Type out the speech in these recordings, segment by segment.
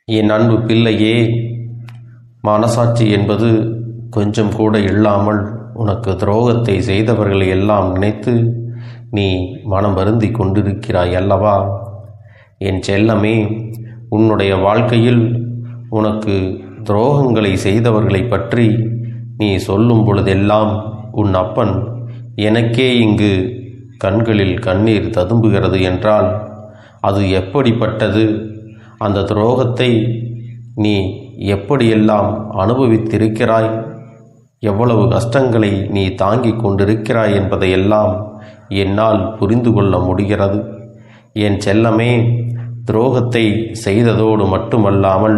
என் அன்பு பிள்ளையே, மனசாட்சி என்பது கொஞ்சம் கூட இல்லாமல் உனக்கு துரோகத்தை செய்தவர்களை எல்லாம் நினைத்து நீ மனம் வருந்தி கொண்டிருக்கிறாய் அல்லவா? என் செல்லமே, உன்னுடைய வாழ்க்கையில் உனக்கு துரோகங்களை செய்தவர்களை பற்றி நீ சொல்லும் பொழுதெல்லாம் உன் அப்பன் எனக்கே இங்கு கண்களில் கண்ணீர் ததும்புகிறது என்றால் அது எப்படிப்பட்டது? அந்த துரோகத்தை நீ எப்படியெல்லாம் அனுபவித்திருக்கிறாய், எவ்வளவு கஷ்டங்களை நீ தாங்கிக் கொண்டிருக்கிறாய் என்பதையெல்லாம் என்னால் புரிந்து கொள்ள முடிகிறது. என் செல்லமே, துரோகத்தை செய்ததோடு மட்டுமல்லாமல்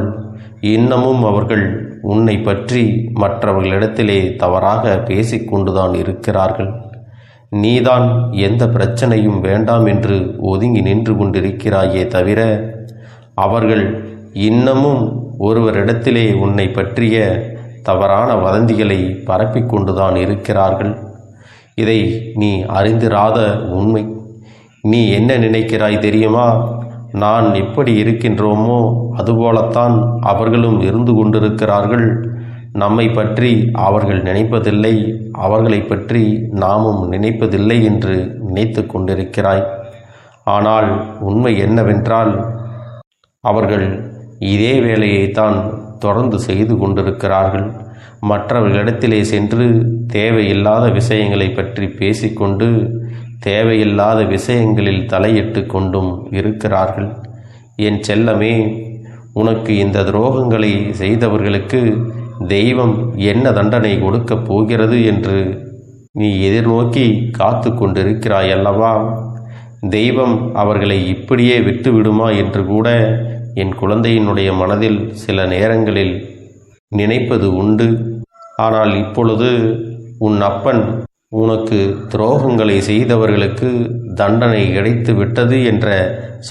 இன்னமும் அவர்கள் உன்னை பற்றி மற்றவர்களிடத்திலே தவறாக பேசிக்கொண்டுதான் இருக்கிறார்கள். நீதான் எந்த பிரச்சனையும் வேண்டாம் என்று ஒதுங்கி நின்று கொண்டிருக்கிறாயே தவிர அவர்கள் இன்னமும் ஒருவரிடத்திலே உன்னை பற்றிய தவறான வதந்திகளை பரப்பிக்கொண்டுதான் இருக்கிறார்கள். இதை நீ அறிந்திராத உண்மை. நீ என்ன நினைக்கிறாய் தெரியுமா? நான் எப்படி இருக்கின்றோமோ அதுபோலத்தான் அவர்களும் இருந்து கொண்டிருக்கிறார்கள். நம்மை பற்றி அவர்கள் நினைப்பதில்லை, அவர்களை பற்றி நாமும் நினைப்பதில்லை என்று நினைத்து கொண்டிருக்கிறாய். ஆனால் உண்மை என்னவென்றால் அவர்கள் இதே வேலையைத்தான் தொடர்ந்து செய்து கொண்டிருக்கிறார்கள். மற்றவர்களிடத்திலே சென்று தேவையில்லாத விஷயங்களை பற்றி பேசிக்கொண்டு தேவையில்லாத விஷயங்களில் தலையிட்டு கொண்டும் இருக்கிறார்கள். என் செல்லமே, உனக்கு இந்த துரோகங்களை செய்தவர்களுக்கு தெய்வம் என்ன தண்டனை கொடுக்கப் போகிறது என்று நீ எதிர்நோக்கி காத்து கொண்டிருக்கிறாய் அல்லவா? தெய்வம் அவர்களை இப்படியே விட்டுவிடுமா என்று கூட என் குழந்தையினுடைய மனதில் சில நேரங்களில் நினைப்பது உண்டு. ஆனால் இப்பொழுது உன் அப்பன் உனக்கு துரோகங்களை செய்தவர்களுக்கு தண்டனை கிடைத்து விட்டது என்ற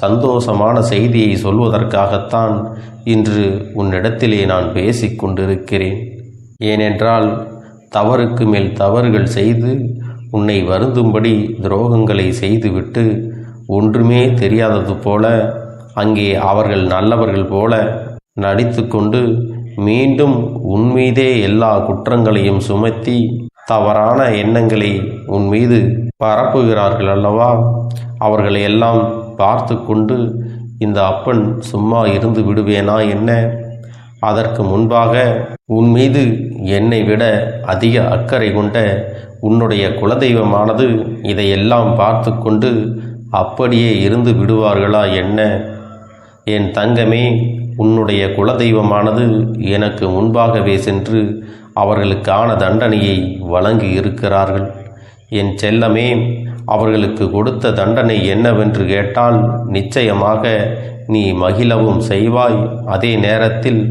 சந்தோஷமான செய்தியை சொல்வதற்காகத்தான் இன்று உன்னிடத்திலே நான் பேசிக்கொண்டிருக்கிறேன். ஏனென்றால் தவறுக்கு மேல் தவறுகள் செய்து உன்னை வருந்தும்படி துரோகங்களை செய்துவிட்டு ஒன்றுமே தெரியாதது போல அங்கே அவர்கள் நல்லவர்கள் போல நடித்து கொண்டு மீண்டும் உன்மீதே எல்லா குற்றங்களையும் சுமத்தி தவறான எண்ணங்களை உன் மீது பரப்புகிறார்கள் அல்லவா? அவர்களை எல்லாம் பார்த்து கொண்டு இந்த அப்பன் சும்மா இருந்து விடுவேனா என்ன? அதற்கு முன்பாக உன் மீது என்னை விட அதிக அக்கறை கொண்ட உன்னுடைய குலதெய்வமானது இதையெல்லாம் பார்த்து கொண்டு அப்படியே இருந்து விடுவார்களா என்ன? என் தங்கமே, உன்னுடைய குலதெய்வமானது எனக்கு முன்பாகவே சென்று அவர்களுக்கான தண்டனையை வழங்கி இருக்கிறார்கள். என் செல்லமே, அவர்களுக்கு கொடுத்த தண்டனை என்னவென்று கேட்டால் நிச்சயமாக நீ மகிழவும் செய்வாய். அதே நேரத்தில்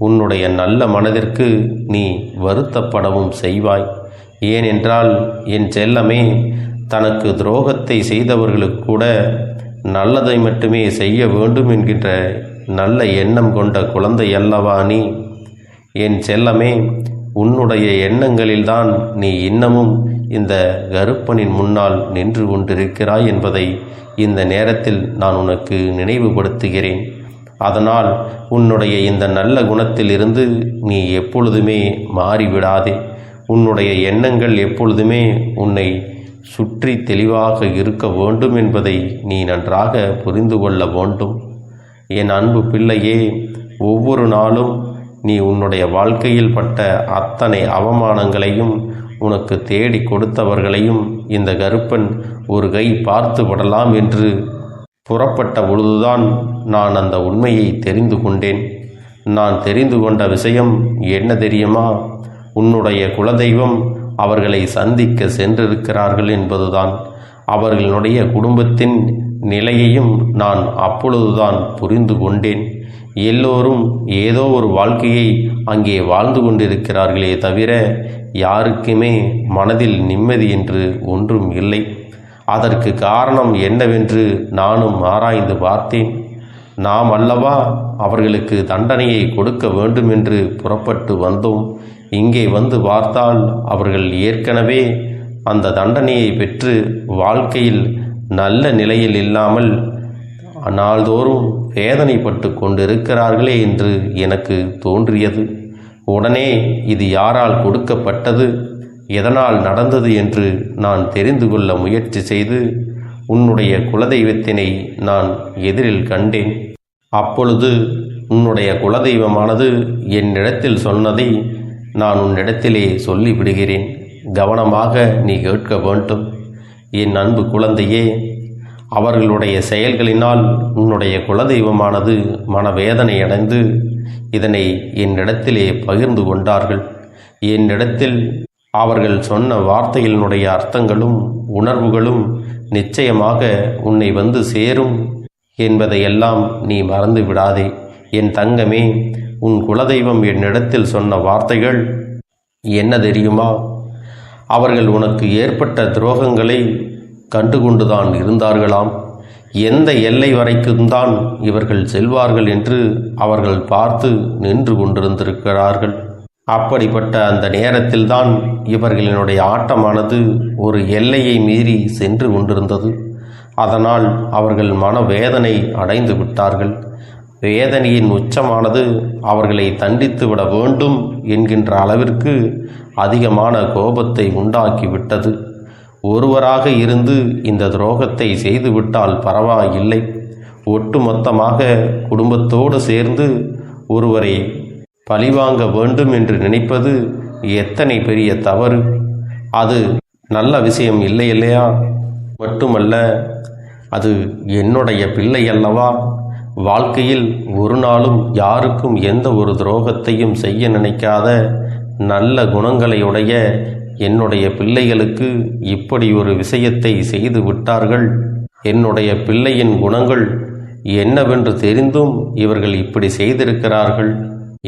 உன்னுடைய நல்ல மனதிற்கு நீ வருத்தப்படவும் செய்வாய். ஏனென்றால் என் செல்லமே, தனக்கு துரோகத்தை செய்தவர்களுக்கு கூட நல்லதை மட்டுமே செய்ய வேண்டும் என்கின்ற நல்ல எண்ணம் கொண்ட குழந்தை அல்லவா நீ? என் செல்லமே, உன்னுடைய எண்ணங்களில்தான் நீ இன்னமும் இந்த கருப்பனின் முன்னால் நின்று கொண்டிருக்கிறாய் என்பதை இந்த நேரத்தில் நான் உனக்கு நினைவுபடுத்துகிறேன். அதனால் உன்னுடைய இந்த நல்ல குணத்தில் இருந்து நீ எப்பொழுதுமே மாறிவிடாதே. உன்னுடைய எண்ணங்கள் எப்பொழுதுமே உன்னை சுற்றி தெளிவாக இருக்க வேண்டும் என்பதை நீ நன்றாக புரிந்து கொள்ள வேண்டும். என் அன்பு பிள்ளையே, ஒவ்வொரு நாளும் நீ உன்னுடைய வாழ்க்கையில் பட்ட அத்தனை அவமானங்களையும் உனக்கு தேடி கொடுத்தவர்களையும் இந்த கருப்பன் ஒரு கை பார்த்து விடலாம் என்று புறப்பட்ட பொழுதுதான் நான் அந்த உண்மையை தெரிந்து கொண்டேன். நான் தெரிந்து கொண்ட விஷயம் என்ன தெரியுமா? உன்னுடைய குலதெய்வம் அவர்களை சந்திக்க சென்றிருக்கிறார்கள் என்பதுதான். அவர்களுடைய குடும்பத்தின் நிலையையும் நான் அப்பொழுதுதான் புரிந்து கொண்டேன். எல்லோரும் ஏதோ ஒரு வாழ்க்கையை அங்கே வாழ்ந்து கொண்டிருக்கிறார்களே தவிர யாருக்குமே மனதில் நிம்மதி என்று ஒன்றும் இல்லை. அதற்கு காரணம் என்னவென்று நானும் ஆராய்ந்து பார்த்தேன். நாம் அல்லவா அவர்களுக்கு தண்டனையை கொடுக்க வேண்டும் என்று புறப்பட்டு வந்தோம். இங்கே வந்து பார்த்தால் அவர்கள் ஏற்கனவே அந்த தண்டனையை பெற்று வாழ்க்கையில் நல்ல நிலையில் இல்லாமல் நாள்தோறும் வேதனைப்பட்டு கொண்டிருக்கிறார்களே என்று எனக்கு தோன்றியது. உடனே இது யாரால் கொடுக்கப்பட்டது, எதனால் நடந்தது என்று நான் தெரிந்து கொள்ள முயற்சி செய்து உன்னுடைய குலதெய்வத்தினை நான் எதிரில் கண்டேன். அப்பொழுது உன்னுடைய குலதெய்வமானது என்னிடத்தில் சொன்னதை நான் உன்னிடத்திலே சொல்லிவிடுகிறேன். கவனமாக நீ கேட்க வேண்டும். என் அன்பு குழந்தையே, அவர்களுடைய செயல்களினால் உன்னுடைய குலதெய்வமானது மனவேதனை அடைந்து இதனை என்னிடத்திலே பகிர்ந்து கொண்டார்கள். என்னிடத்தில் அவர்கள் சொன்ன வார்த்தைகளினுடைய அர்த்தங்களும் உணர்வுகளும் நிச்சயமாக உன்னை வந்து சேரும் என்பதையெல்லாம் நீ மறந்து விடாதே. என் தங்கமே, உன் குலதெய்வம் என்னிடத்தில் சொன்ன வார்த்தைகள் என்ன தெரியுமா? அவர்கள் உனக்கு ஏற்பட்ட துரோகங்களை கண்டுகொண்டுதான் இருந்தார்களாம். எந்த எல்லை வரைக்கும்தான் இவர்கள் செல்வார்கள் என்று அவர்கள் பார்த்து நின்று கொண்டிருந்திருக்கிறார்கள். அப்படிப்பட்ட அந்த நேரத்தில்தான் இவர்களினுடைய ஆட்டமானது ஒரு எல்லையை மீறி சென்று கொண்டிருந்தது. அதனால் அவர்கள் மனவேதனை அடைந்து விட்டார்கள். வேதனையின் உச்சமானது அவர்களை தண்டித்து விட வேண்டும் என்கின்ற அளவிற்கு அதிகமான கோபத்தை உண்டாக்கிவிட்டது. ஒருவராக இருந்து இந்த துரோகத்தை செய்துவிட்டால் பரவாயில்லை, ஒட்டுமொத்தமாக குடும்பத்தோடு சேர்ந்து ஒருவரை பழிவாங்க வேண்டும் என்று நினைப்பது எத்தனை பெரிய தவறு! அது நல்ல விஷயம் இல்லை இல்லையா? மட்டுமல்ல, அது என்னுடைய பிள்ளை அல்லவா? வாழ்க்கையில் ஒரு நாளும் யாருக்கும் எந்த ஒரு துரோகத்தையும் செய்ய நினைக்காத நல்ல குணங்களையுடைய என்னுடைய பிள்ளைகளுக்கு இப்படி ஒரு விஷயத்தை செய்து விட்டார்கள். என்னுடைய பிள்ளையின் குணங்கள் என்னவென்று தெரிந்தும் இவர்கள் இப்படி செய்திருக்கிறார்கள்.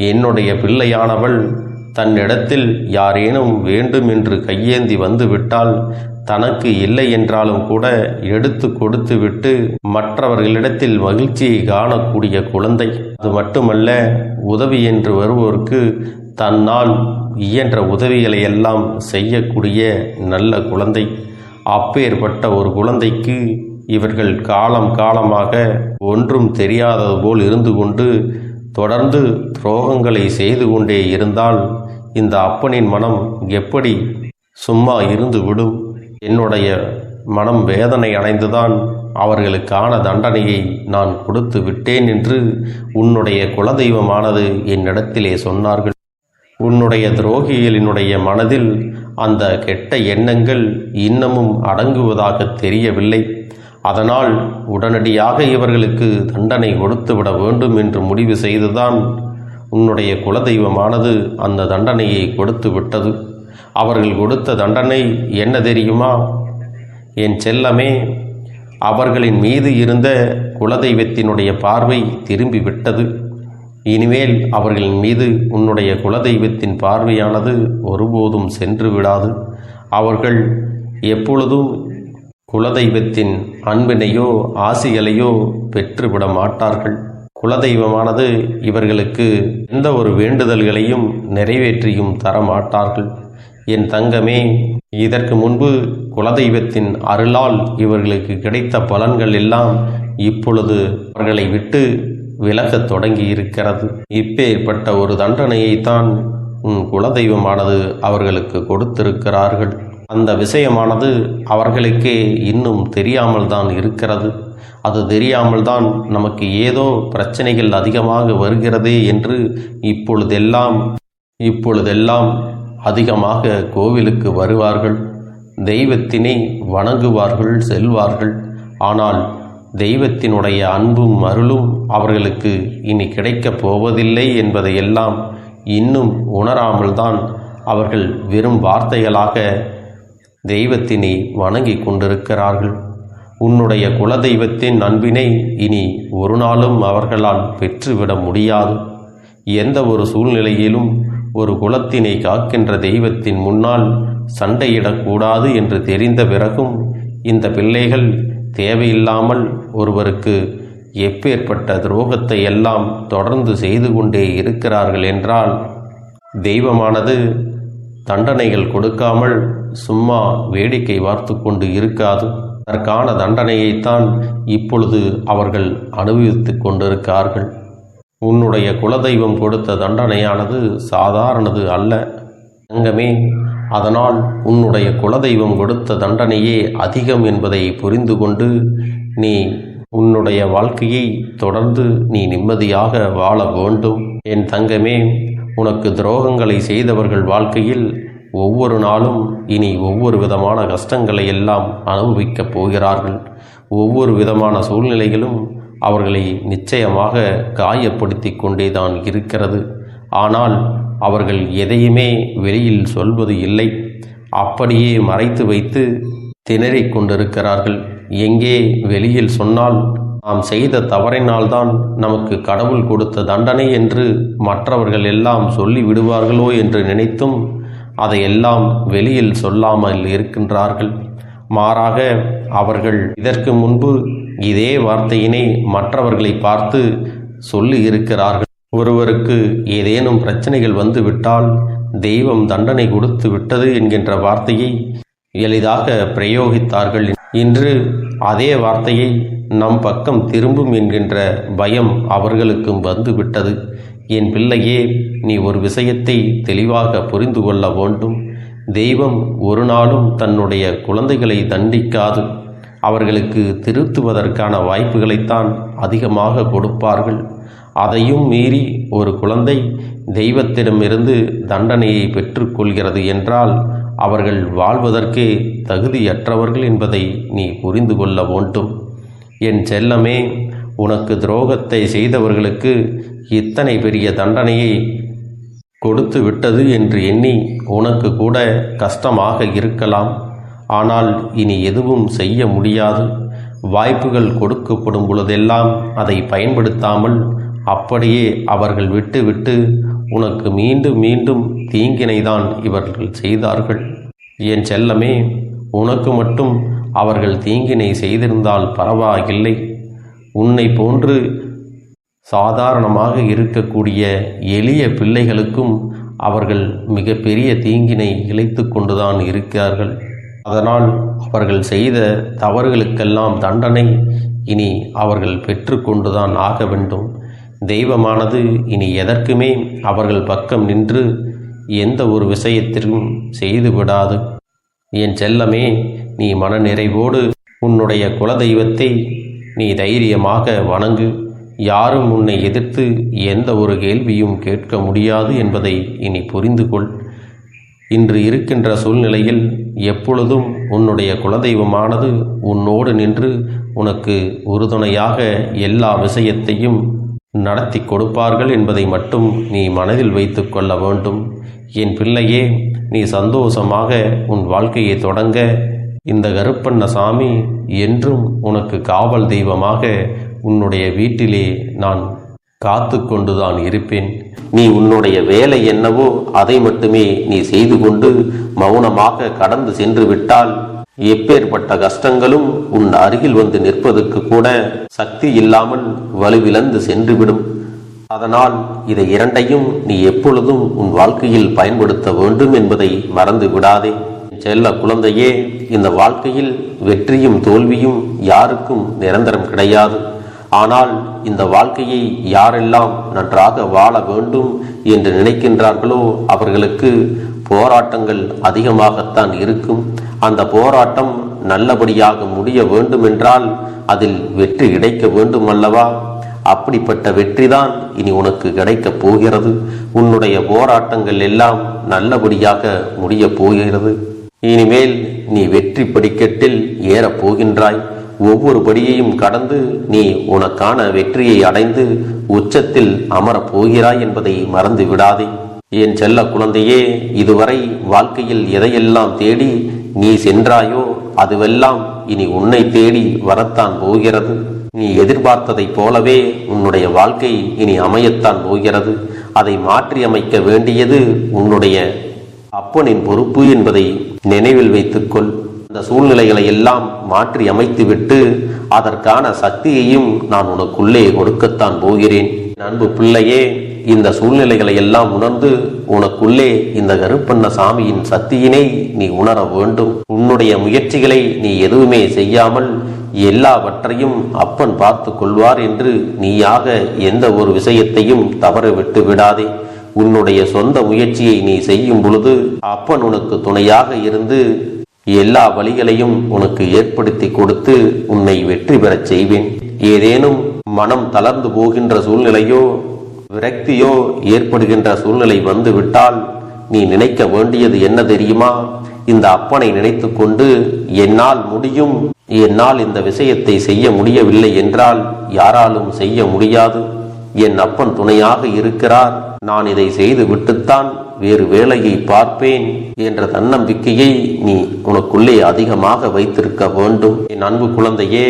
என்னுடைய பிள்ளையானவள் தன்னிடத்தில் யாரேனும் வேண்டும் என்று கையேந்தி வந்துவிட்டால் தனக்கு இல்லை என்றாலும் கூட எடுத்து கொடுத்து விட்டு மற்றவர்களிடத்தில் மகிழ்ச்சியை காணக்கூடிய குழந்தை. அது மட்டுமல்ல, உதவி என்று வருவோருக்கு தன்னால் இயன்ற உதவிகளை எல்லாம் செய்யக்கூடிய நல்ல குழந்தை. அப்பேற்பட்ட ஒரு குழந்தைக்கு இவர்கள் காலம் காலமாக ஒன்றும் தெரியாதது போல் இருந்து கொண்டு தொடர்ந்து துரோகங்களை செய்து கொண்டே இருந்தால் இந்த அப்பனின் மனம் எப்படி சும்மா இருந்து விடும்? என்னுடைய மனம் வேதனை அடைந்துதான் அவர்களுக்கான தண்டனையை நான் கொடுத்து விட்டேன் என்று உன்னுடைய குலதெய்வமானது என்னிடத்திலே சொன்னார்கள். உன்னுடைய துரோகிகளினுடைய மனதில் அந்த கெட்ட எண்ணங்கள் இன்னமும் அடங்குவதாக தெரியவில்லை. அதனால் உடனடியாக இவர்களுக்கு தண்டனை கொடுத்துவிட வேண்டும் என்று முடிவு செய்துதான் உன்னுடைய குலதெய்வமானது அந்த தண்டனையை கொடுத்து விட்டது. அவர்கள் கொடுத்த தண்டனை என்ன தெரியுமா? என் செல்லமே, அவர்களின் மீது இருந்த குலதெய்வத்தினுடைய பார்வை திரும்பி விட்டது. இனிமேல் அவர்களின் மீது உன்னுடைய குலதெய்வத்தின் பார்வையானது ஒருபோதும் சென்று விடாது. அவர்கள் எப்பொழுதும் குலதெய்வத்தின் அன்பினையோ ஆசிகளையோ பெற்றுவிட மாட்டார்கள். குலதெய்வமானது இவர்களுக்கு எந்த ஒரு வேண்டுதல்களையும் நிறைவேற்றியும் தர மாட்டார்கள். என் தங்கமே, இதற்கு முன்பு குலதெய்வத்தின் அருளால் இவர்களுக்கு கிடைத்த பலன்கள் எல்லாம் இப்பொழுது அவர்களை விட்டு விலகத் தொடங்கி இருக்கிறது. இப்பேற்பட்ட ஒரு தண்டனையைத்தான் உன் குலதெய்வமானது அவர்களுக்கு கொடுத்திருக்கிறார்கள். அந்த விஷயமானது அவர்களுக்கே இன்னும் தெரியாமல் தான் இருக்கிறது. அது தெரியாமல் தான் நமக்கு ஏதோ பிரச்சனைகள் அதிகமாக வருகிறதே என்று இப்பொழுதெல்லாம் அதிகமாக கோவிலுக்கு வருவார்கள், தெய்வத்தினை வணங்குவார்கள், செல்வார்கள். ஆனால் தெய்வத்தினுடைய அன்பும் அருளும் அவர்களுக்கு இனி கிடைக்கப் போவதில்லை என்பதையெல்லாம் இன்னும் உணராமல் தான் அவர்கள் வெறும் வார்த்தைகளாக தெய்வத்தினை வணங்கி கொண்டிருக்கிறார்கள். உன்னுடைய குலதெய்வத்தின் அன்பினை இனி ஒரு நாளும் அவர்களால் பெற்றுவிட முடியாது. எந்த ஒரு சூழ்நிலையிலும் ஒரு குலத்தினை காக்கின்ற தெய்வத்தின் முன்னால் சண்டையிடக்கூடாது என்று தெரிந்த பிறகும் இந்த பிள்ளைகள் தேவையில்லாமல் ஒருவருக்கு எப்பேற்பட்ட துரோகத்தை எல்லாம் தொடர்ந்து செய்து கொண்டே இருக்கிறார்கள் என்றால் தெய்வமானது தண்டனைகள் கொடுக்காமல் சும்மா வேடிக்கை பார்த்து கொண்டு இருக்காது. அதற்கான தண்டனையைத்தான் இப்பொழுது அவர்கள் அனுபவித்துக் கொண்டிருக்கிறார்கள். உன்னுடைய குலதெய்வம் கொடுத்த தண்டனையானது சாதாரணது அல்ல தங்கமே. அதனால் உன்னுடைய குலதெய்வம் கொடுத்த தண்டனையே அதிகம் என்பதை புரிந்து கொண்டு நீ உன்னுடைய வாழ்க்கையை தொடர்ந்து நீ நிம்மதியாக வாழ வேண்டும். என் தங்கமே, உனக்கு துரோகங்களை செய்தவர்கள் வாழ்க்கையில் ஒவ்வொரு நாளும் இனி ஒவ்வொரு விதமான கஷ்டங்களை எல்லாம் அனுபவிக்கப் போகிறார்கள். ஒவ்வொரு விதமான சூழ்நிலைகளும் அவர்களை நிச்சயமாக காயப்படுத்தி கொண்டேதான் இருக்கிறது. ஆனால் அவர்கள் எதையுமே வெளியில் சொல்வது இல்லை. அப்படியே மறைத்து வைத்து திணறிக் கொண்டிருக்கிறார்கள். எங்கே வெளியில் சொன்னால் நாம் செய்த தவறினால்தான் நமக்கு கடவுள் கொடுத்த தண்டனை என்று மற்றவர்கள் எல்லாம் சொல்லி விடுவார்களோ என்று நினைத்தும் அதையெல்லாம் வெளியில் சொல்லாமல் இருக்கின்றார்கள். மாறாக அவர்கள் இதற்கு முன்பு இதே வார்த்தையினை மற்றவர்களை பார்த்து சொல்லி இருக்கிறார்கள். ஒருவருக்கு ஏதேனும் பிரச்சனைகள் வந்துவிட்டால் தெய்வம் தண்டனை கொடுத்து விட்டது என்கின்ற வார்த்தையை எளிதாக பிரயோகித்தார்கள். இன்று அதே வார்த்தையை நம் பக்கம் திரும்பும் என்கின்ற பயம் அவர்களுக்கும் வந்துவிட்டது. என் பிள்ளையே, நீ ஒரு விஷயத்தை தெளிவாக புரிந்து கொள்ள வேண்டும். தெய்வம் ஒரு நாளும் தன்னுடைய குழந்தைகளை தண்டிக்காது. அவர்களுக்கு திருத்துவதற்கான வாய்ப்புகளைத்தான் அதிகமாக கொடுப்பார்கள். அதையும் மீறி ஒரு குழந்தை தெய்வத்திடமிருந்து தண்டனையை பெற்றுக்கொள்கிறது என்றால் அவர்கள் வாழ்வதற்கே தகுதியற்றவர்கள் என்பதை நீ புரிந்து கொள்ள வேண்டும். என் செல்லமே, உனக்கு துரோகத்தை செய்தவர்களுக்கு இத்தனை பெரிய தண்டனையை கொடுத்து விட்டது என்று எண்ணி உனக்கு கூட கஷ்டமாக இருக்கலாம். ஆனால் இனி எதுவும் செய்ய முடியாது. வாய்ப்புகள் கொடுக்கப்படும் பொழுதெல்லாம் அதை பயன்படுத்தாமல் அப்படியே அவர்கள் விட்டு உனக்கு மீண்டும் மீண்டும் தீங்கினைதான் இவர்கள் செய்தார்கள். என் செல்லமே, உனக்கு மட்டும் அவர்கள் தீங்கினை செய்திருந்தால் பரவாயில்லை. உன்னை போன்று சாதாரணமாக இருக்கக்கூடிய எளிய பிள்ளைகளுக்கும் அவர்கள் மிக பெரிய தீங்கினை இழைத்து கொண்டுதான் இருக்கிறார்கள். அதனால் அவர்கள் செய்த தவறுகளுக்கெல்லாம் தண்டனை இனி அவர்கள் பெற்று கொண்டுதான் ஆக வேண்டும். தெய்வமானது இனி எதற்குமே அவர்கள் பக்கம் நின்று எந்த ஒரு விஷயத்திலும் செய்து விடாது. என் செல்லமே, நீ மனநிறைவோடு உன்னுடைய குலதெய்வத்தை நீ தைரியமாக வணங்கு. யாரும் உன்னை எதிர்த்து எந்த ஒரு கேள்வியும் கேட்க முடியாது என்பதை இனி புரிந்து கொள். இன்று இருக்கின்ற சூழ்நிலையில் எப்பொழுதும் உன்னுடைய குலதெய்வமானது உன்னோடு நின்று உனக்கு உறுதுணையாக எல்லா விஷயத்தையும் நடத்தி கொடுப்பார்கள் என்பதை மட்டும் நீ மனதில் வைத்து கொள்ள வேண்டும். என் பிள்ளையே, நீ சந்தோஷமாக உன் வாழ்க்கையை தொடங்க இந்த கருப்பண்ணசாமி என்றும் உனக்கு காவல் தெய்வமாக உன்னுடைய வீட்டிலே நான் காத்து கொண்டுதான் இருப்பேன். நீ உன்னுடைய வேலை என்னவோ அதை மட்டுமே நீ செய்து கொண்டு மௌனமாக கடந்து சென்று விட்டால் எப்பேற்பட்ட கஷ்டங்களும் உன் அருகில் வந்து நிற்பதற்கு கூட சக்தி இல்லாமல் வலுவிழந்து சென்றுவிடும். அதனால் இதை இரண்டையும் நீ எப்பொழுதும் உன் வாழ்க்கையில் பயன்படுத்த வேண்டும் என்பதை மறந்து விடாதே. செல்ல குழந்தையே, இந்த வாழ்க்கையில் வெற்றியும் தோல்வியும் யாருக்கும் நிரந்தரம் கிடையாது. ஆனால் இந்த வாழ்க்கையை யாரெல்லாம் நன்றாக வாழ வேண்டும் என்று நினைக்கின்றார்களோ அவர்களுக்கு போராட்டங்கள் அதிகமாகத்தான் இருக்கும். அந்த போராட்டம் நல்லபடியாக முடிய வேண்டுமென்றால் அதில் வெற்றி கிடைக்க வேண்டும் அல்லவா? அப்படிப்பட்ட வெற்றிதான் இனி உனக்கு கிடைக்கப் போகிறது. உன்னுடைய போராட்டங்கள் எல்லாம் நல்லபடியாக முடிய போகிறது. இனிமேல் நீ வெற்றி படிக்கட்டில் ஏறப் போகின்றாய். ஒவ்வொரு படியையும் கடந்து நீ உனக்கான வெற்றியை அடைந்து உச்சத்தில் அமரப் போகிறாய் என்பதை மறந்து விடாதே. என் செல்ல குழந்தையே, இதுவரை வாழ்க்கையில் எதையெல்லாம் தேடி நீ சென்றாயோ அதுவெல்லாம் இனி உன்னை தேடி வரத்தான் போகிறது. நீ எதிர்பார்த்ததைப் போலவே உன்னுடைய வாழ்க்கை இனி அமையத்தான் போகிறது. அதை மாற்றி அமைக்க வேண்டியது உன்னுடைய அப்பனின் பொறுப்பு என்பதை நினைவில் வைத்துக்கொள். அந்த சூழ்நிலைகளை எல்லாம் மாற்றி அமைத்துவிட்டு அதற்கான சக்தியையும் நான் உனக்குள்ளே கொடுக்கத்தான் போகிறேன். அன்பு பிள்ளையே, இந்த சூழ்நிலைகளை எல்லாம் உணர்ந்து உனக்குள்ளே இந்த கருப்பண்ணசாமியின் சக்தியினை நீ உணர வேண்டும். உன்னோடு உன்னுடைய முயற்சிகளை நீ எதுவுமே செய்யாமல் எல்லாவற்றையும் அப்பன் பார்த்து கொள்வார் என்று நீயாக எந்த ஒரு விஷயத்தையும் தவற விட்டு விடாதே. உன்னுடைய சொந்த முயற்சியை நீ செய்யும் பொழுது அப்பன் உனக்கு துணையாக இருந்து எல்லா வழிகளையும் உனக்கு ஏற்படுத்தி கொடுத்து உன்னை வெற்றி பெறச் செய்வேன். ஏதேனும் மனம் தளர்ந்து போகின்ற சூழ்நிலையோ விரக்தியோ ஏற்படுகின்ற சூழ்நிலை வந்துவிட்டால் நீ நினைக்க வேண்டியது என்ன தெரியுமா? இந்த அப்பனை நினைத்து கொண்டு என்னால் முடியும், என்னால் இந்த விஷயத்தை செய்ய முடியவில்லை என்றால் யாராலும் செய்ய முடியாது, என் அப்பன் துணையாக இருக்கிறார், நான் இதை செய்து விட்டுத்தான் வேறு வேலையை பார்ப்பேன் என்ற தன்னம்பிக்கையை நீ உனக்குள்ளே அதிகமாக வைத்திருக்க வேண்டும். என் அன்பு குழந்தையே,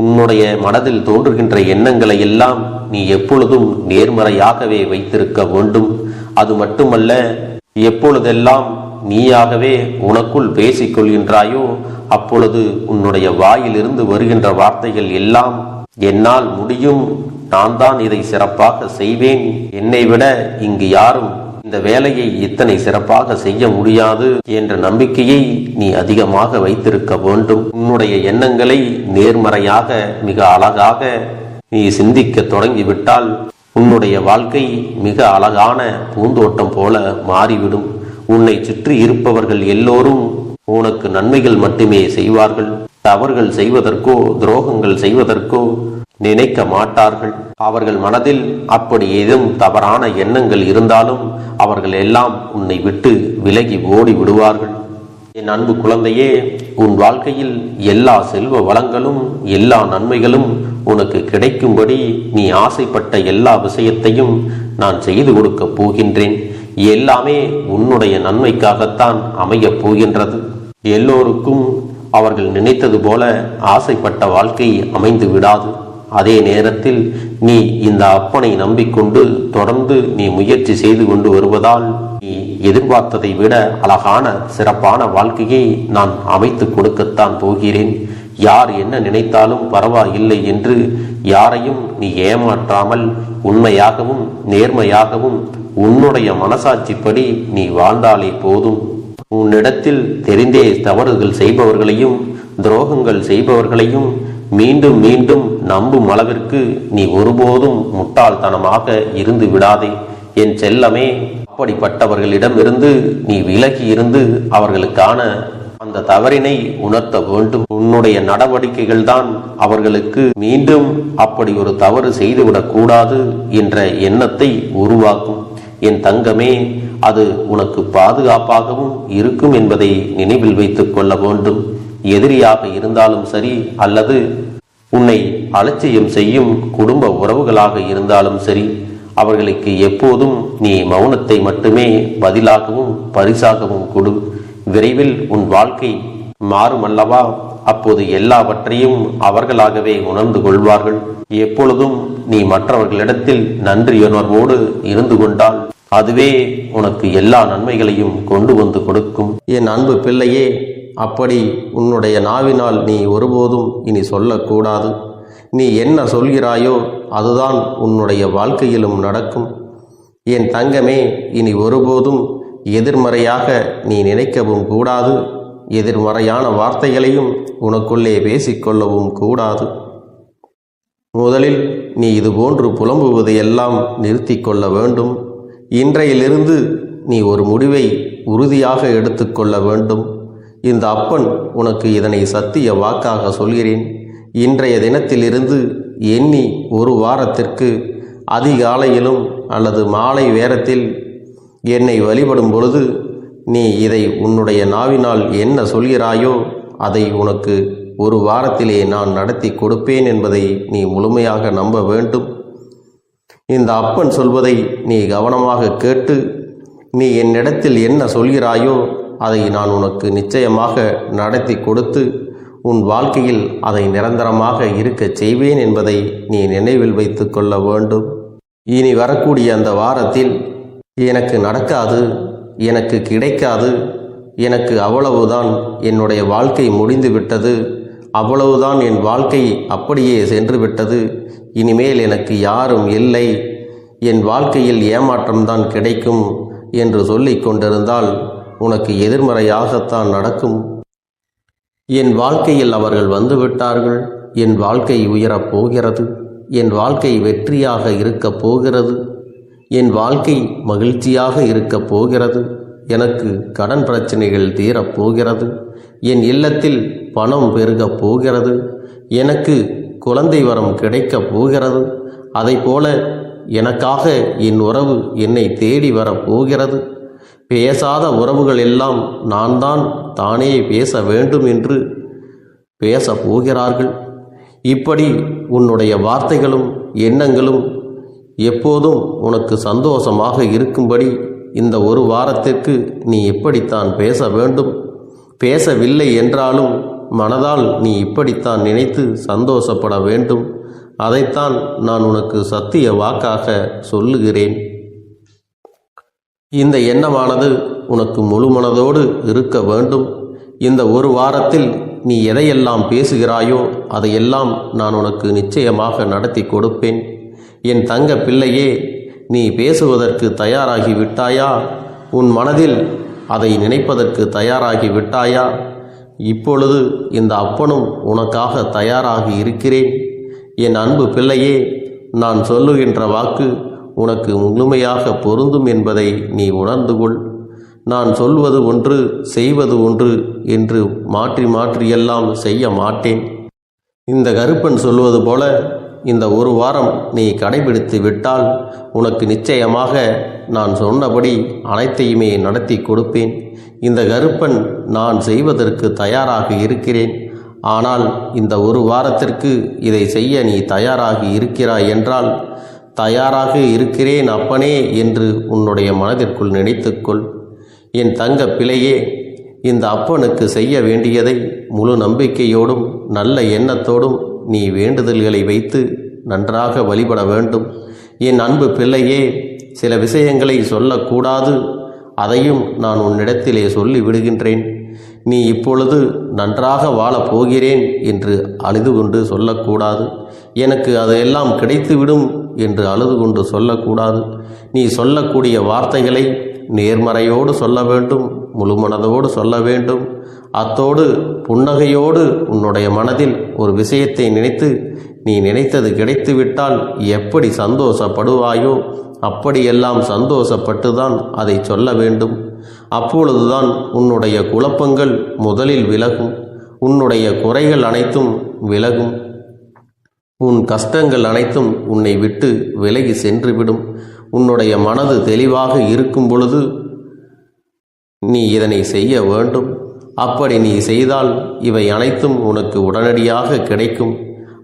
உன்னுடைய மனதில் தோன்றுகின்ற எண்ணங்களை எல்லாம் நீ எப்பொழுதும் நேர்மறையாகவே வைத்திருக்க வேண்டும். அது மட்டுமல்ல, எப்பொழுதெல்லாம் நீயாகவே உனக்குள் பேசிக் கொள்கின்றாயோ அப்பொழுது உன்னுடைய வாயிலிருந்து வருகின்ற வார்த்தைகள் எல்லாம் என்னால் முடியும், நான் தான் இதை சிறப்பாக செய்வேன், என்னை விட இங்கு யாரும் இந்த வேலையை இத்தனை சிறப்பாக செய்ய முடியாது என்ற நம்பிக்கையை நீ அதிகமாக வைத்திருக்க வேண்டும். உன்னுடைய எண்ணங்களை நேர்மறையாக மிக அழகாக நீ சிந்திக்க தொடங்கிவிட்டால் உன்னுடைய வாழ்க்கை மிக அழகான பூந்தோட்டம் போல மாறிவிடும். உன்னை சுற்றி இருப்பவர்கள் எல்லோரும் உனக்கு நன்மைகள் மட்டுமே செய்வார்கள். தவறுகள் செய்வதற்கோ துரோகங்கள் செய்வதற்கோ நினைக்க மாட்டார்கள். அவர்கள் மனதில் அப்படி ஏதும் தவறான எண்ணங்கள் இருந்தாலும் அவர்கள் எல்லாம் உன்னை விட்டு விலகி ஓடி விடுவார்கள். என் அன்பு குழந்தையே, உன் வாழ்க்கையில் எல்லா செல்வ வளங்களும் எல்லா நன்மைகளும் உனக்கு கிடைக்கும்படி நீ ஆசைப்பட்ட எல்லா விஷயத்தையும் நான் செய்து கொடுக்கப் போகின்றேன். எல்லாமே உன்னுடைய நன்மைக்காகத்தான் அமையப் போகின்றது. எல்லோருக்கும் அவர்கள் நினைத்தது போல ஆசைப்பட்ட வாழ்க்கை அமைந்து விடாது. அதே நேரத்தில் நீ இந்த அப்பனை நம்பிக்கொண்டு தொடர்ந்து நீ முயற்சி செய்து கொண்டு வருவதால் நீ எதிர்பார்த்ததை விட அழகான சிறப்பான வாழ்க்கையை நான் அமைத்து கொடுக்கத்தான் போகிறேன். யார் என்ன நினைத்தாலும் பரவாயில்லை என்று யாரையும் நீ ஏமாற்றாமல் உண்மையாகவும் நேர்மையாகவும் உன்னுடைய மனசாட்சிப்படி நீ வாழ்ந்தாலே போதும். உன்னிடத்தில் தெரிந்தே தவறுகள் செய்பவர்களையும் துரோகங்கள் செய்பவர்களையும் மீண்டும் மீண்டும் நம்பும் அளவிற்கு நீ ஒருபோதும் முட்டாள்தனமாக இருந்து விடாதே. என் செல்லமே, அப்படிப்பட்டவர்களிடமிருந்து நீ விலகி இருந்து அவர்களுக்கான அந்த தவறினை உணர்த்த வேண்டும். உன்னுடைய நடவடிக்கைகள் தான் அவர்களுக்கு மீண்டும் அப்படி ஒரு தவறு செய்துவிடக் கூடாது என்ற எண்ணத்தை உருவாக்கும். என் தங்கமே, அது உனக்கு பாதுகாப்பாகவும் இருக்கும் என்பதை நினைவில் வைத்துக் கொள்ள வேண்டும். எதிரியாக இருந்தாலும் சரி அல்லது உன்னை அலட்சியம் செய்யும் குடும்ப உறவுகளாக இருந்தாலும் சரி, அவர்களுக்கு எப்போதும் நீ மௌனத்தை மட்டுமே பதிலாகவும் பரிசாகவும் கொடு. விரைவில் உன் வாழ்க்கை மாறுமல்லவா? அப்போது எல்லாவற்றையும் அவர்களாகவே உணர்ந்து கொள்வார்கள். எப்பொழுதும் நீ மற்றவர்களிடத்தில் நன்றியுணர்வோடு இருந்து கொண்டால் அதுவே உனக்கு எல்லா நன்மைகளையும் கொண்டு வந்து கொடுக்கும். என் அன்பு பிள்ளையே, அப்படி உன்னுடைய நாவினால் நீ ஒருபோதும் இனி சொல்லக்கூடாது. நீ என்ன சொல்கிறாயோ அதுதான் உன்னுடைய வாழ்க்கையிலும் நடக்கும். என் தங்கமே, இனி ஒருபோதும் எதிர்மறையாக நீ நினைக்கவும் கூடாது. எதிர்மறையான வார்த்தைகளையும் உனக்குள்ளே பேசிக்கொள்ளவும் கூடாது. முதலில் நீ இதுபோன்று புலம்புவதையெல்லாம் நிறுத்தி கொள்ள வேண்டும். இன்றையிலிருந்து நீ ஒரு முடிவை உறுதியாக எடுத்துக்கொள்ள வேண்டும். இந்த அப்பன் உனக்கு இதனை சத்திய வாக்காக சொல்கிறேன். இன்றைய தினத்திலிருந்து எண்ணி ஒரு வாரத்திற்கு அதிகாலையிலும் அல்லது மாலை நேரத்தில் என்னை வழிபடும் பொழுது நீ இதை உன்னுடைய நாவினால் என்ன சொல்கிறாயோ அதை உனக்கு ஒரு வாரத்திலே நான் நடத்தி கொடுப்பேன் என்பதை நீ முழுமையாக நம்ப வேண்டும். இந்த அப்பன் சொல்வதை நீ கவனமாக கேட்டு நீ என்னிடத்தில் என்ன சொல்கிறாயோ அதை நான் உனக்கு நிச்சயமாக நடத்தி கொடுத்து உன் வாழ்க்கையில் அதை நிரந்தரமாக இருக்கச் செய்வேன் என்பதை நீ நினைவில் வைத்து கொள்ள வேண்டும். இனி வரக்கூடிய அந்த வாரத்தில் எனக்கு நடக்காது, எனக்கு கிடைக்காது, எனக்கு அவ்வளவுதான், என்னுடைய வாழ்க்கை முடிந்து விட்டது, அவ்வளவுதான், என் வாழ்க்கை அப்படியே சென்று விட்டது, இனிமேல் எனக்கு யாரும் இல்லை, என் வாழ்க்கையில் ஏமாற்றம்தான் கிடைக்கும் என்று சொல்லிக் கொண்டிருந்தால் உனக்கு எதிர்மறையாகத்தான் நடக்கும். என் வாழ்க்கையில் அவர்கள் வந்துவிட்டார்கள். என் வாழ்க்கை உயரப் போகிறது. என் வாழ்க்கை வெற்றியாக இருக்கப் போகிறது. என் வாழ்க்கை மகிழ்ச்சியாக இருக்கப் போகிறது. எனக்கு கடன் பிரச்சனைகள் தீரப்போகிறது. என் இல்லத்தில் பணம் பெருகப் போகிறது. எனக்கு குழந்தை வரம் கிடைக்கப் போகிறது. அதைப்போல எனக்காக என் உறவு என்னை தேடி வரப்போகிறது. பேசாத உறவுகள் எல்லாம் நான் தான் தானே பேச வேண்டும் என்று பேசப் போகிறார்கள். இப்படி உன்னுடைய வார்த்தைகளும் எண்ணங்களும் எப்போதும் உனக்கு சந்தோஷமாக இருக்கும்படி இந்த ஒரு வாரத்திற்கு நீ இப்படித்தான் பேச வேண்டும். பேசவில்லை என்றாலும் மனதால் நீ இப்படித்தான் நினைத்து சந்தோஷப்பட வேண்டும். அதைத்தான் நான் உனக்கு சத்திய வாக்காக சொல்லுகிறேன். இந்த எண்ணமானது உனக்கு முழு மனதோடு இருக்க வேண்டும். இந்த ஒரு வாரத்தில் நீ எதையெல்லாம் பேசுகிறாயோ அதையெல்லாம் நான் உனக்கு நிச்சயமாக நடத்தி கொடுப்பேன். என் தங்க பிள்ளையே, நீ பேசுவதற்கு தயாராகி விட்டாயா? உன் மனதில் அதை நினைப்பதற்கு தயாராகி விட்டாயா? இப்பொழுது இந்த அப்பனும் உனக்காக தயாராகி இருக்கிறேன். என் அன்பு பிள்ளையே, நான் சொல்லுகின்ற வாக்கு உனக்கு முழுமையாக பொருந்தும் என்பதை நீ உணர்ந்து கொள். நான் சொல்வது ஒன்று செய்வது ஒன்று என்று மாற்றி மாற்றியெல்லாம் செய்ய மாட்டேன். இந்த கருப்பன் சொல்வது போல இந்த ஒரு வாரம் நீ கடைபிடித்து விட்டால் உனக்கு நிச்சயமாக நான் சொன்னபடி அனைத்தையுமே நடத்தி கொடுப்பேன். இந்த கருப்பன் நான் செய்வதற்கு தயாராக இருக்கிறேன். ஆனால் இந்த ஒரு வாரத்திற்கு இதை செய்ய நீ தயாராகி இருக்கிறாய் என்றால், தயாராக இருக்கிறேன் அப்பனே என்று உன்னுடைய மனதிற்குள் நினைத்துக்கொள். என் தங்க பிள்ளையே, இந்த அப்பனுக்கு செய்ய வேண்டியதை முழு நம்பிக்கையோடும் நல்ல எண்ணத்தோடும் நீ வேண்டுதல்களை வைத்து நன்றாக வழிபட வேண்டும். என் அன்பு பிள்ளையே, சில விஷயங்களை சொல்லக்கூடாது. அதையும் நான் உன்னிடத்திலே சொல்லி விடுகின்றேன். நீ இப்பொழுது நன்றாக வாழப் போகிறேன் என்று அழுது கொண்டு சொல்லக்கூடாது. எனக்கு அதையெல்லாம் கிடைத்துவிடும் என்று அழுது கொண்டு சொல்லக்கூடாது. நீ சொல்லக்கூடிய வார்த்தைகளை நேர்மறையோடு சொல்ல வேண்டும், முழுமனதோடு சொல்ல வேண்டும். அத்தோடு புன்னகையோடு உன்னுடைய மனதில் ஒரு விஷயத்தை நினைத்து நீ நினைத்தது கிடைத்துவிட்டால் எப்படி சந்தோஷப்படுவாயோ அப்படியெல்லாம் சந்தோஷப்பட்டுதான் அதை சொல்ல வேண்டும். அப்பொழுதுதான் உன்னுடைய குழப்பங்கள் முதலில் விலகும். உன்னுடைய குறைகள் அனைத்தும் விலகும். உன் கஷ்டங்கள் அனைத்தும் உன்னை விட்டு விலகி சென்றுவிடும். உன்னுடைய மனது தெளிவாக இருக்கும் பொழுது நீ இதனை செய்ய வேண்டும். அப்படி நீ செய்தால் இவை அனைத்தும் உனக்கு உடனடியாக கிடைக்கும்.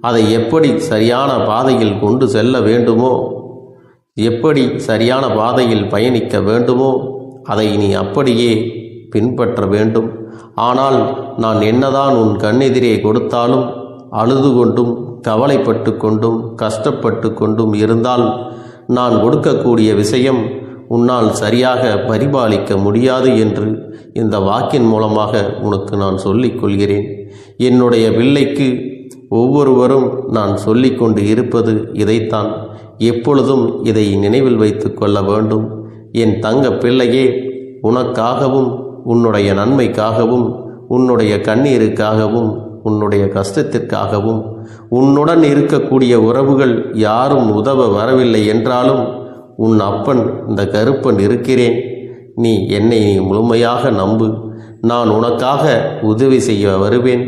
அதை எப்படி சரியான பாதையில் கொண்டு செல்ல வேண்டுமோ, எப்படி சரியான பாதையில் பயணிக்க வேண்டுமோ அதை நீ அப்படியே பின்பற்ற வேண்டும். ஆனால் நான் என்னதான் உன் கண்ணெதிரே கொடுத்தாலும் அழுது கொண்டும் கவலைப்பட்டு கொண்டும் கஷ்டப்பட்டு கொண்டும் இருந்தால் நான் கொடுக்கக்கூடிய விஷயம் உன்னால் சரியாக பரிபாலிக்க முடியாது என்று இந்த வாக்கின் மூலமாக உனக்கு நான் சொல்லிக் கொள்கிறேன். என்னுடைய பிள்ளைக்கு ஒவ்வொருவரும் நான் சொல்லிக்கொண்டு இருப்பது இதைத்தான். எப்பொழுதும் இதை நினைவில் வைத்து கொள்ள வேண்டும். என் தங்க பிள்ளையே, உனக்காகவும் உன்னுடைய நன்மைக்காகவும் உன்னுடைய கண்ணீருக்காகவும் உன்னுடைய கஷ்டத்திற்காகவும் உன்னுடன் இருக்கக்கூடிய உறவுகள் யாரும் உதவ வரவில்லை என்றாலும் உன் அப்பன் இந்த கருப்பன் இருக்கிறேன். நீ என்னை முழுமையாக நம்பு. நான் உனக்காக உதவி செய்ய வருவேன்.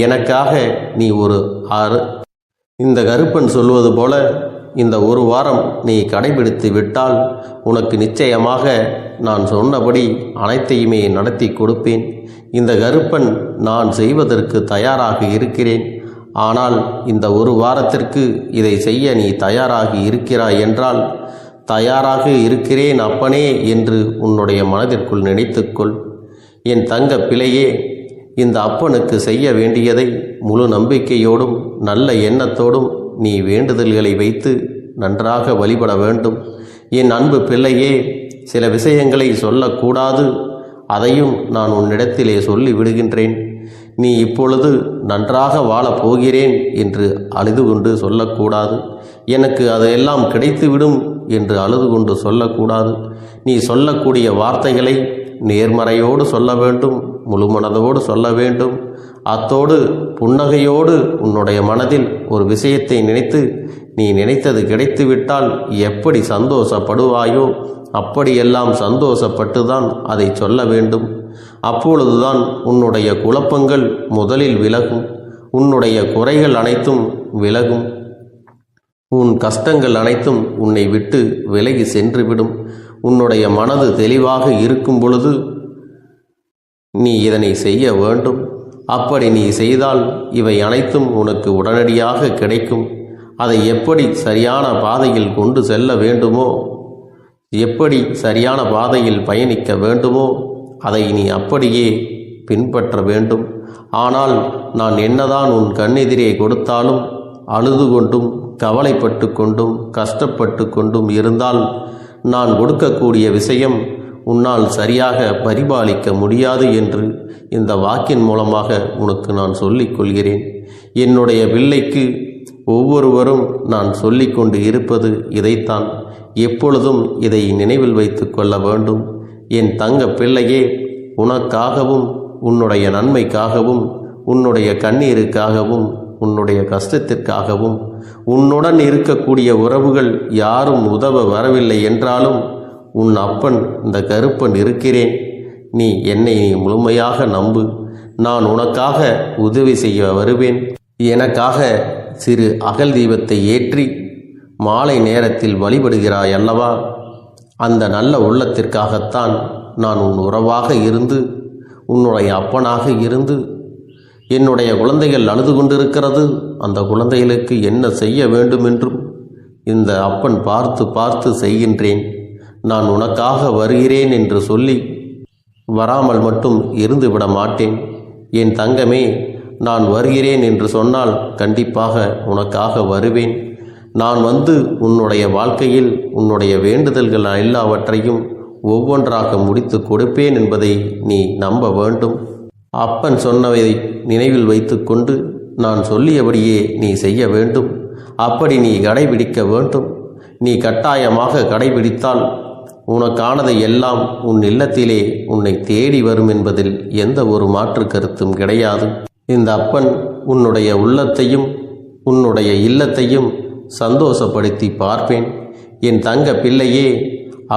எனக்காக நீ ஒரு இந்த கருப்பன் சொல்வது போல இந்த ஒரு வாரம் நீ கடைபிடித்து விட்டால் உனக்கு நிச்சயமாக நான் சொன்னபடி அனைத்தையுமே நடத்தி கொடுப்பேன். இந்த கருப்பன் நான் செய்வதற்கு தயாராக இருக்கிறேன். ஆனால் இந்த ஒரு வாரத்திற்கு இதை செய்ய நீ தயாராகி இருக்கிறாய் என்றால், தயாராக இருக்கிறேன் அப்பனே என்று உன்னுடைய மனதிற்குள் நினைத்துக்கொள். என் தங்க பிள்ளையே, இந்த அப்பனுக்கு செய்ய வேண்டியதை முழு நம்பிக்கையோடும் நல்ல எண்ணத்தோடும் நீ வேண்டுதல்களை வைத்து நன்றாக வழிபட வேண்டும். என் அன்பு பிள்ளையே, சில விஷயங்களை சொல்லக்கூடாது. அதையும் நான் உன்னிடத்திலே சொல்லி விடுகின்றேன். நீ இப்பொழுது நன்றாக வாழப் போகிறேன் என்று அழுது கொண்டு சொல்லக்கூடாது. எனக்கு அதையெல்லாம் கிடைத்துவிடும் என்று அழுது கொண்டு சொல்லக்கூடாது. நீ சொல்லக்கூடிய வார்த்தைகளை நேர்மறையோடு சொல்ல வேண்டும், முழுமனதோடு சொல்ல வேண்டும். அத்தோடு புன்னகையோடு உன்னுடைய மனதில் ஒரு விஷயத்தை நினைத்து நீ நினைத்தது கிடைத்துவிட்டால் எப்படி சந்தோஷப்படுவாயோ அப்படியெல்லாம் சந்தோஷப்பட்டுதான் அதை சொல்ல வேண்டும். அப்பொழுதுதான் உன்னுடைய குழப்பங்கள் முதலில் விலகும், உன்னுடைய குறைகள் அனைத்தும் விலகும், உன் கஷ்டங்கள் அனைத்தும் உன்னை விட்டு விலகி சென்றுவிடும். உன்னுடைய மனது தெளிவாக இருக்கும் பொழுது நீ இதனை செய்ய வேண்டும். அப்படி நீ செய்தால் இவை அனைத்தும் உனக்கு உடனடியாக கிடைக்கும். அதை எப்படி சரியான பாதையில் கொண்டு செல்ல வேண்டுமோ, எப்படி சரியான பாதையில் பயணிக்க வேண்டுமோ அதை நீ அப்படியே பின்பற்ற வேண்டும். ஆனால் நான் என்னதான் உன் கண்ணெதிரே கொடுத்தாலும் அழுது கொண்டும் கவலைப்பட்டு கொண்டும் கஷ்டப்பட்டு கொண்டும் இருந்தால் நான் கொடுக்கக்கூடிய விஷயம் உன்னால் சரியாக பரிபாலிக்க முடியாது என்று இந்த வாக்கின் மூலமாக உனக்கு நான் சொல்லிக் கொள்கிறேன். என்னுடைய பிள்ளைக்கு ஒவ்வொருவரும் நான் சொல்லிக்கொண்டு இருப்பது இதைத்தான். எப்பொழுதும் இதை நினைவில் வைத்து கொள்ள வேண்டும். என் தங்க பிள்ளையே, உனக்காகவும் உன்னுடைய நன்மைக்காகவும் உன்னுடைய கண்ணீருக்காகவும் உன்னுடைய கஷ்டத்திற்காகவும் உன்னுடன் இருக்கக்கூடிய உறவுகள் யாரும் உதவ வரவில்லை என்றாலும் உன் அப்பன் இந்த கருப்பன் இருக்கிறேன். நீ என்னை முழுமையாக நம்பு. நான் உனக்காக உதவி செய்ய வருவேன். எனக்காக சிறு அகல் தீபத்தை ஏற்றி மாலை நேரத்தில் வழிபடுகிறாய் அல்லவா? அந்த நல்ல உள்ளத்திற்காகத்தான் நான் உன் உறவாக இருந்து உன்னுடைய அப்பனாக இருந்து என்னுடைய குழந்தைகள் அழுது கொண்டிருக்கிறது, அந்த குழந்தைகளுக்கு என்ன செய்ய வேண்டும் என்றும் இந்த அப்பன் பார்த்து பார்த்து செய்கின்றேன். நான் உனக்காக வருகிறேன் என்று சொல்லி வராமல் மட்டும் இருந்து விட மாட்டேன். என் தங்கமே, நான் வருகிறேன் என்று சொன்னால் கண்டிப்பாக உனக்காக வருவேன். நான் வந்து உன்னுடைய வாழ்க்கையில் உன்னுடைய வேண்டுதல்கள் எல்லாவற்றையும் ஒவ்வொன்றாக முடித்து கொடுப்பேன் என்பதை நீ நம்ப வேண்டும். அப்பன் சொன்னவை நினைவில் வைத்து கொண்டு நான் சொல்லியபடியே நீ செய்ய வேண்டும். அப்படி நீ கடைபிடிக்க வேண்டும். நீ கட்டாயமாக கடைபிடித்தால் உனக்கானதை எல்லாம் உன் இல்லத்திலே உன்னை தேடி வரும் என்பதில் எந்த ஒரு மாற்று கருத்தும் கிடையாது. இந்த அப்பன் உன்னுடைய உள்ளத்தையும் உன்னுடைய இல்லத்தையும் சந்தோஷப்படுத்தி பார்ப்பேன். என் தங்க பிள்ளையே,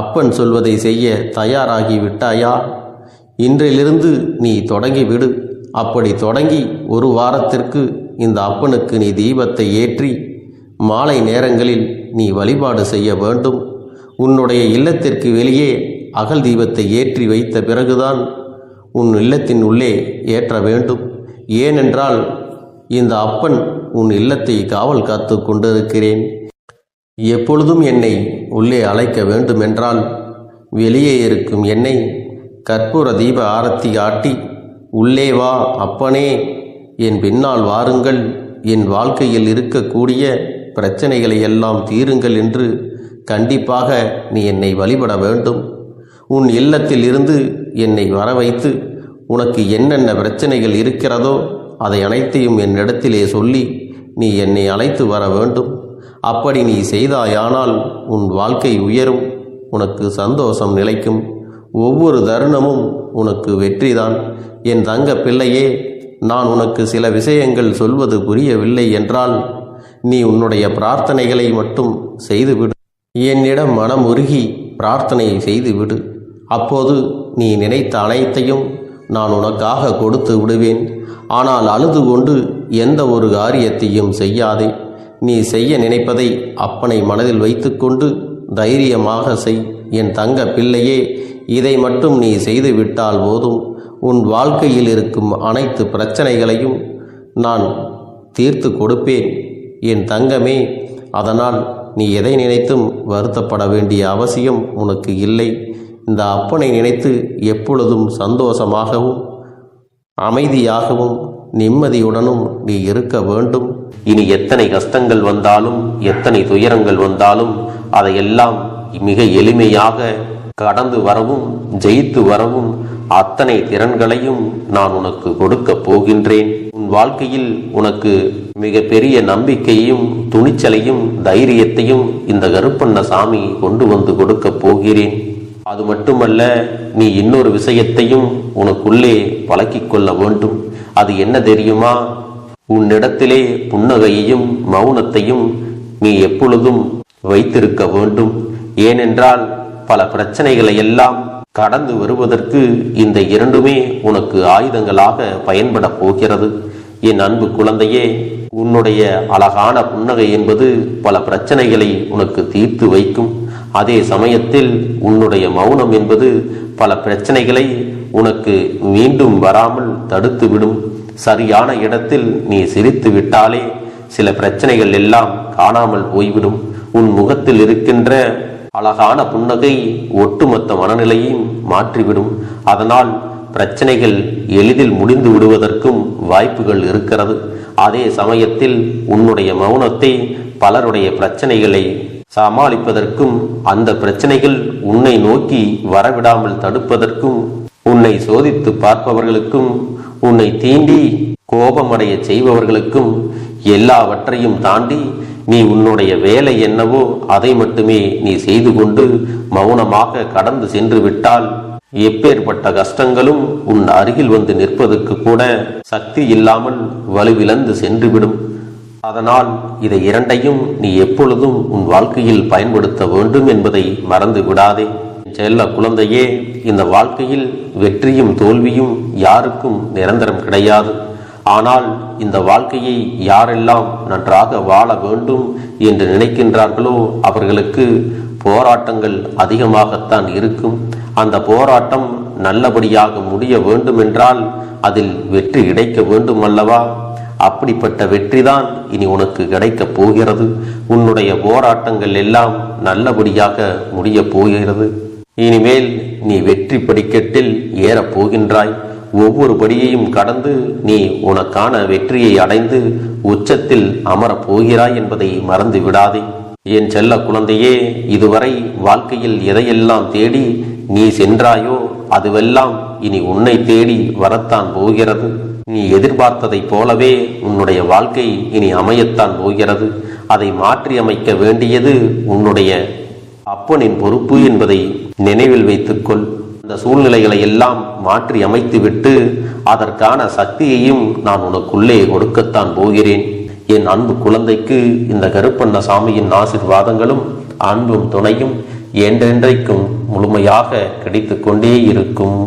அப்பன் சொல்வதை செய்ய தயாராகி விட்டாயா? இன்றிலிருந்து நீ தொடங்கிவிடு. அப்படி தொடங்கி ஒரு வாரத்திற்கு இந்த அப்பனுக்கு நீ தீபத்தை ஏற்றி மாலை நேரங்களில் நீ வழிபாடு செய்ய வேண்டும். உன்னுடைய இல்லத்திற்கு வெளியே அகல் தீபத்தை ஏற்றி வைத்த பிறகுதான் உன் இல்லத்தின் உள்ளே ஏற்ற வேண்டும். ஏனென்றால் இந்த அப்பன் உன் இல்லத்தை காவல் காத்து கொண்டிருக்கிறேன். எப்பொழுதும் என்னை உள்ளே அழைக்க வேண்டுமென்றால் வெளியே இருக்கும் என்னை கற்பூர தீப ஆரத்தி காட்டி உள்ளே வா அப்பனே, என் பின்னால் வாருங்கள், என் வாழ்க்கையில் இருக்கக்கூடிய பிரச்சனைகளை எல்லாம் தீருங்கள் என்று கண்டிப்பாக நீ என்னை வழிபட வேண்டும். உன் இல்லத்தில் இருந்து என்னை வர வைத்து உனக்கு என்னென்ன பிரச்சனைகள் இருக்கிறதோ அதை அனைத்தையும் என்னிடத்திலே சொல்லி நீ என்னை அழைத்து வர வேண்டும். அப்படி நீ செய்தாயானால் உன் வாழ்க்கை உயரும், உனக்கு சந்தோஷம் நிலைக்கும், ஒவ்வொரு தருணமும் உனக்கு வெற்றிதான். என் தங்க பிள்ளையே, நான் உனக்கு சில விஷயங்கள் சொல்வது புரியவில்லை என்றால் நீ உன்னுடைய பிரார்த்தனைகளை மட்டும் செய்துவிடு. என்னிடம் மனம் உருகி பிரார்த்தனை செய்துவிடு. அப்போது நீ நினைத்த அனைத்தையும் நான் உனக்காக கொடுத்து விடுவேன். ஆனால் அழுது கொண்டு எந்த ஒரு காரியத்தையும் செய்யாதே. நீ செய்ய நினைப்பதை அப்பனை மனதில் வைத்துக்கொண்டு தைரியமாக செய். என் தங்க பிள்ளையே, இதை மட்டும் நீ செய்துவிட்டால் போதும். உன் வாழ்க்கையில் இருக்கும் அனைத்து பிரச்சனைகளையும் நான் தீர்த்து கொடுப்பேன் என் தங்கமே. அதனால் நீ எதை நினைத்தும் வருத்தப்பட வேண்டிய அவசியம் உனக்கு இல்லை. இந்த அப்பனை நினைத்து எப்பொழுதும் சந்தோஷமாகவும் அமைதியாகவும் நிம்மதியுடனும் நீ இருக்க வேண்டும். இனி எத்தனை கஷ்டங்கள் வந்தாலும் எத்தனை துயரங்கள் வந்தாலும் அதையெல்லாம் மிக எளிமையாக கடந்து வரவும் ஜெயித்து வரவும் அத்தனை திறன்களையும் நான் உனக்கு கொடுக்க போகின்றேன். உன் வாழ்க்கையில் உனக்கு மிக பெரிய நம்பிக்கையும் துணிச்சலையும் தைரியத்தையும் இந்த கருப்பண்ண சாமி கொண்டு வந்து கொடுக்க போகிறேன். அது மட்டுமல்ல, நீ இன்னொரு விஷயத்தையும் உனக்குள்ளே பழக்கிக் கொள்ள வேண்டும். அது என்ன தெரியுமா? உன்னிடத்திலே புன்னகையையும் மௌனத்தையும் நீ எப்பொழுதும் வைத்திருக்க வேண்டும். ஏனென்றால் பல பிரச்சனைகளை எல்லாம் கடந்து வருவதற்கு இந்த இரண்டுமே உனக்கு ஆயுதங்களாக பயன்பட போகிறது. என் அன்பு குழந்தையே, உன்னுடைய அழகான புன்னகை என்பது பல பிரச்சனைகளை உனக்கு தீர்த்து வைக்கும். அதே சமயத்தில் உன்னுடைய மௌனம் என்பது பல பிரச்சனைகளை உனக்கு மீண்டும் வராமல் தடுத்துவிடும். சரியான இடத்தில் நீ சிரித்து விட்டாலே சில பிரச்சனைகள் எல்லாம் காணாமல் போய்விடும். உன் முகத்தில் இருக்கின்ற அழகான புன்னகை ஒட்டுமொத்த மனநிலையையும் மாற்றிவிடும். அதனால் பிரச்சனைகள் எளிதில் முடிந்து விடுவதற்கும் வாய்ப்புகள் இருக்கிறது. அதே சமயத்தில் உன்னுடைய மௌனத்தை பலருடைய பிரச்சனைகளை சமாளிப்பதற்கும், அந்த பிரச்சனைகள் உன்னை நோக்கி வரவிடாமல் தடுப்பதற்கும், உன்னை சோதித்து பார்ப்பவர்களுக்கும், உன்னை தீண்டி கோபமடைய செய்பவர்களுக்கும் எல்லாவற்றையும் தாண்டி நீ உன்னுடைய வேலை என்னவோ அதை மட்டுமே நீ செய்து கொண்டு மௌனமாக கடந்து சென்று விட்டால் எப்பேற்பட்ட கஷ்டங்களும் உன் அருகில் வந்து நிற்பதற்கு கூட சக்தி இல்லாமல் வலுவிழந்து சென்றுவிடும். அதனால் இதை இரண்டையும் நீ எப்பொழுதும் உன் வாழ்க்கையில் பயன்படுத்த வேண்டும் என்பதை மறந்து விடாதே. செல்ல குழந்தையே, இந்த வாழ்க்கையில் வெற்றியும் தோல்வியும் யாருக்கும் நிரந்தரம் கிடையாது. ஆனால் இந்த வாழ்க்கையை யாரெல்லாம் நன்றாக வாழ வேண்டும் என்று நினைக்கின்றார்களோ அவர்களுக்கு போராட்டங்கள் அதிகமாகத்தான் இருக்கும். அந்த போராட்டம் நல்லபடியாக முடிய வேண்டுமென்றால் அதில் வெற்றி கிடைக்க வேண்டும் அல்லவா? அப்படிப்பட்ட வெற்றிதான் இனி உனக்கு கிடைக்கப் போகிறது. உன்னுடைய போராட்டங்கள் எல்லாம் நல்லபடியாக முடிய போகிறது. இனிமேல் நீ வெற்றி படிக்கட்டில் ஏறப் போகின்றாய். ஒவ்வொரு படியையும் கடந்து நீ உனக்கான வெற்றியை அடைந்து உச்சத்தில் அமரப் போகிறாய் என்பதை மறந்து விடாதே. என் செல்ல குழந்தையே, இதுவரை வாழ்க்கையில் எதையெல்லாம் தேடி நீ சென்றாயோ அதுவெல்லாம் இனி உன்னை தேடி வரத்தான் போகிறது. நீ எதிர்பார்த்ததைப் போலவே உன்னுடைய வாழ்க்கை இனி அமையத்தான் போகிறது. அதை மாற்றி அமைக்க வேண்டியது உன்னுடைய அப்பனின் பொறுப்பு என்பதை நினைவில் வைத்துக்கொள். அந்த சூழ்நிலைகளை எல்லாம் மாற்றி அமைத்துவிட்டு அதற்கான சக்தியையும் நான் உனக்குள்ளே கொடுக்கத்தான் போகிறேன். என் அன்பு குழந்தைக்கு இந்த கருப்பண்ணசாமியின் ஆசீர்வாதங்களும் அன்பும் துணையும் என்றென்றைக்கும் முழுமையாக கிடைத்து கொண்டே இருக்கும்.